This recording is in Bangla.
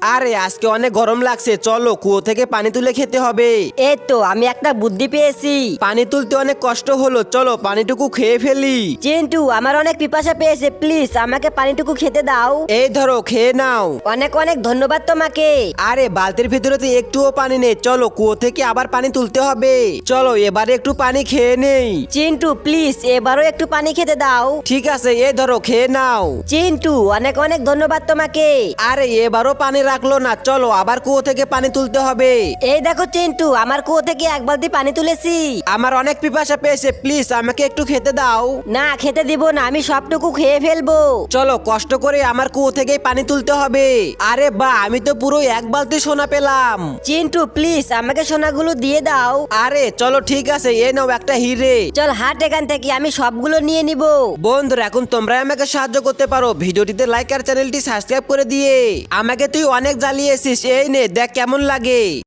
আরে আজকে অনেক গরম লাগছে, চলো কুয়ো থেকে পানি তুলে খেতে হবে। এই তো আমি একটা বুদ্ধি পেয়েছি। পানি তুলতে অনেক কষ্ট হলো, চলো পানিটুকু খেয়ে ফেলি। চিন্টু, আমার অনেক পিপাসা পেয়েছে, প্লিজ আমাকে পানিটুকু খেতে দাও। এই ধরো খেয়ে নাও। অনেক অনেক ধন্যবাদ তোমাকে। আরে বালতির ভিতরে তো একটুও পানি নেই, চলো কুয়ো থেকে আবার পানি তুলতে হবে। চলো এবারে একটু পানি খেয়ে নেই। চিন্টু প্লিজ এবারও একটু পানি খেতে দাও। ঠিক আছে, এই ধরো খেয়ে নাও। চিন্টু অনেক অনেক ধন্যবাদ তোমাকে। আরে এবারও পানি রাখলো না, চলো আবার কুয়ো থেকে পানি তুলতে হবে। এই দেখো চিন্টু, আমার কুয়ো থেকে এক বালতি পানি তুলেছি। আমার অনেক পিপাসা পেয়েছে, প্লিজ আমাকে একটু খেতে দাও। না খেতে দিব না, আমি সবটুকু খেয়ে ফেলবো। চলো কষ্ট করে আমার কুয়ো থেকে পানি তুলতে হবে। আরে বাহ, আমি তো পুরো এক বালতি সোনা পেলাম। চিন্টু প্লিজ আমাকে সোনাগুলো দিয়ে দাও। আরে চলো ঠিক আছে, এ নাও একটা হিরে। চল হাট এখান থেকে, আমি সবগুলো নিয়ে নিব। বন্ধুরা এখন তোমরাই আমাকে সাহায্য করতে পারো, ভিডিওটিতে লাইক আর চ্যানেলটি সাবস্ক্রাইব করে দিয়ে। আমাকে তুই অনেক জ্বালিয়েছিস, এই নে দেখ কেমন লাগে।